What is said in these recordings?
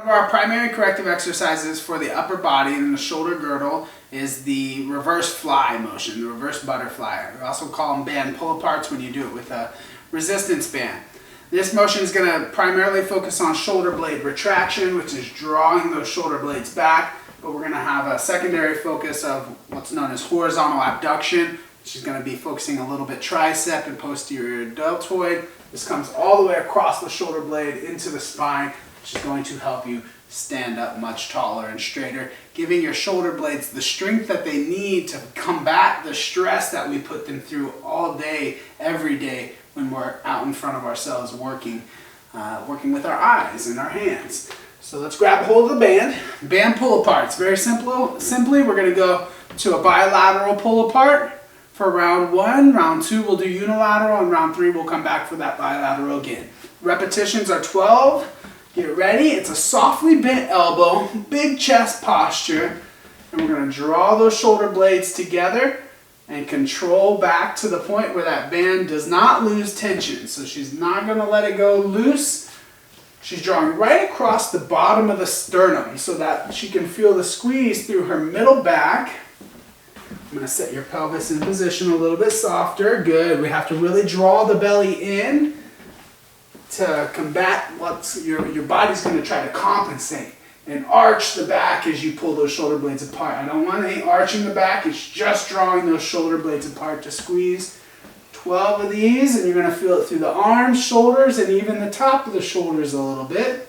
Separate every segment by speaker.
Speaker 1: Our primary corrective exercises for the upper body and the shoulder girdle is the reverse fly motion, the reverse butterfly. We also call them band pull-aparts when you do it with a resistance band. This motion is going to primarily focus on shoulder blade retraction, which is drawing those shoulder blades back, but we're going to have a secondary focus of what's known as horizontal abduction, which is going to be focusing a little bit tricep and posterior deltoid. This comes all the way across the shoulder blade into the spine, which is going to help you stand up much taller and straighter, giving your shoulder blades the strength that they need to combat the stress that we put them through all day, every day when we're out in front of ourselves working with our eyes and our hands. So let's grab hold of the band. Band pull aparts. Very simply, we're going to go to a bilateral pull apart for round 1. Round 2 we'll do unilateral, and round 3 we'll come back for that bilateral again. Repetitions are 12. Get ready. It's a softly bent elbow, big chest posture, and we're going to draw those shoulder blades together and control back to the point where that band does not lose tension. So she's not going to let it go loose. She's drawing right across the bottom of the sternum so that she can feel the squeeze through her middle back. I'm going to set your pelvis in position a little bit softer. Good. We have to really draw the belly in to combat what's your body's going to try to compensate and arch the back as you pull those shoulder blades apart. I don't want any arching the back. It's just drawing those shoulder blades apart to squeeze. 12 of these, and you're going to feel it through the arms, shoulders, and even the top of the shoulders a little bit.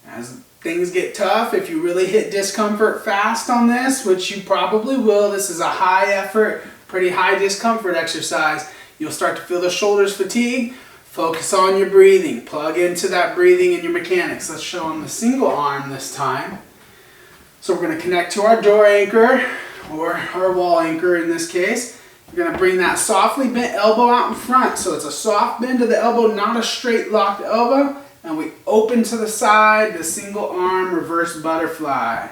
Speaker 1: As things get tough, if you really hit discomfort fast on this, which you probably will, this is a high effort, pretty high discomfort exercise, you'll start to feel the shoulders fatigue. Focus on your breathing. Plug into that breathing and your mechanics. Let's show them the single arm this time. So we're going to connect to our door anchor, or our wall anchor in this case. You're going to bring that softly bent elbow out in front. So it's a soft bend to the elbow, not a straight locked elbow. And we open to the side, the single arm reverse butterfly.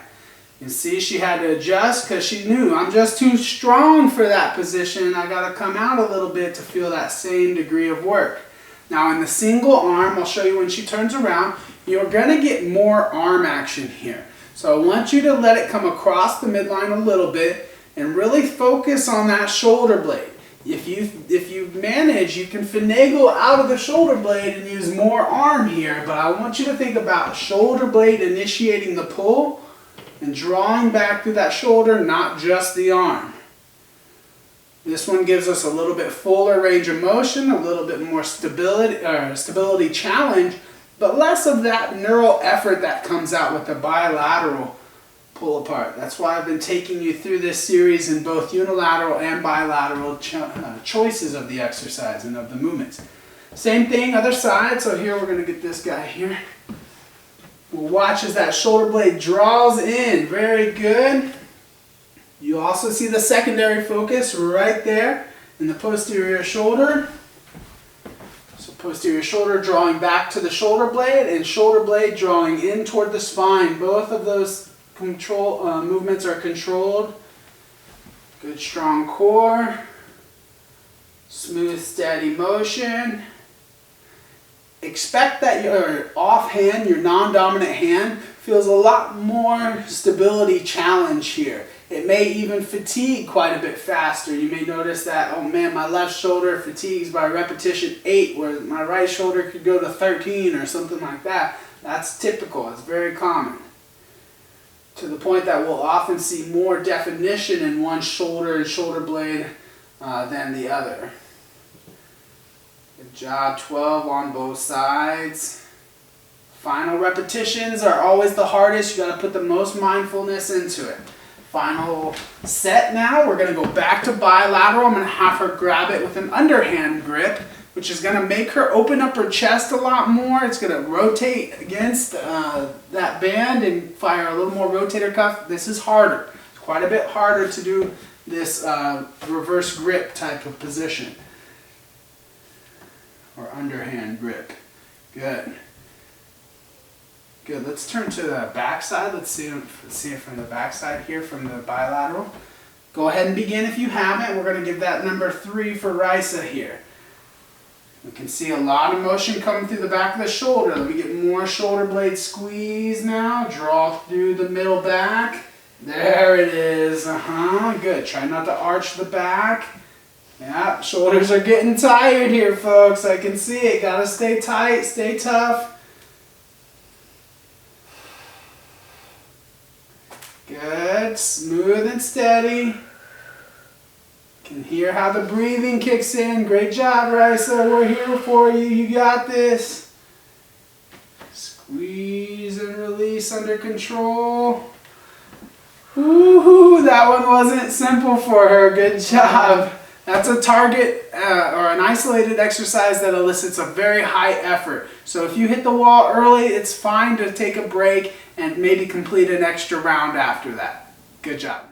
Speaker 1: You see she had to adjust because she knew I'm just too strong for that position. I got to come out a little bit to feel that same degree of work. Now in the single arm, I'll show you when she turns around, you're going to get more arm action here. So I want you to let it come across the midline a little bit and really focus on that shoulder blade. If you manage, you can finagle out of the shoulder blade and use more arm here, but I want you to think about shoulder blade initiating the pull and drawing back through that shoulder, not just the arm. This one gives us a little bit fuller range of motion, a little bit more stability challenge, but less of that neural effort that comes out with the bilateral pull apart. That's why I've been taking you through this series in both unilateral and bilateral choices of the exercise and of the movements. Same thing, other side. So here we're going to get this guy here. We'll watch as that shoulder blade draws in. Very good. You also see the secondary focus right there in the posterior shoulder. So posterior shoulder drawing back to the shoulder blade and shoulder blade drawing in toward the spine. Both of those movements are controlled. Good strong core. Smooth steady motion. Expect that your offhand, your non-dominant hand, feels a lot more stability challenge here. It may even fatigue quite a bit faster. You may notice that, oh man, my left shoulder fatigues by repetition 8, where my right shoulder could go to 13 or something like that. That's typical. It's very common. To the point that we'll often see more definition in one shoulder and shoulder blade than the other. Good job. 12 on both sides. Final repetitions are always the hardest. You got to put the most mindfulness into it. Final set now. We're going to go back to bilateral. I'm going to have her grab it with an underhand grip, which is going to make her open up her chest a lot more. It's going to rotate against that band and fire a little more rotator cuff. This is harder. It's quite a bit harder to do this reverse grip type of position. Or underhand grip. Good. Good. Let's turn to the back side. Let's see it from the back side here, from the bilateral. Go ahead and begin if you haven't. We're going to give that number 3 for Risa here. We can see a lot of motion coming through the back of the shoulder. Let me get more shoulder blade squeeze now. Draw through the middle back. There it is. Good. Try not to arch the back. Yeah, shoulders are getting tired here, folks. I can see it. Gotta stay tight, stay tough. Good. Smooth and steady. Can hear how the breathing kicks in. Great job, Raisa. We're here for you. You got this. Squeeze and release under control. Woohoo! That one wasn't simple for her. Good job. That's a target or an isolated exercise that elicits a very high effort. So if you hit the wall early, it's fine to take a break and maybe complete an extra round after that. Good job.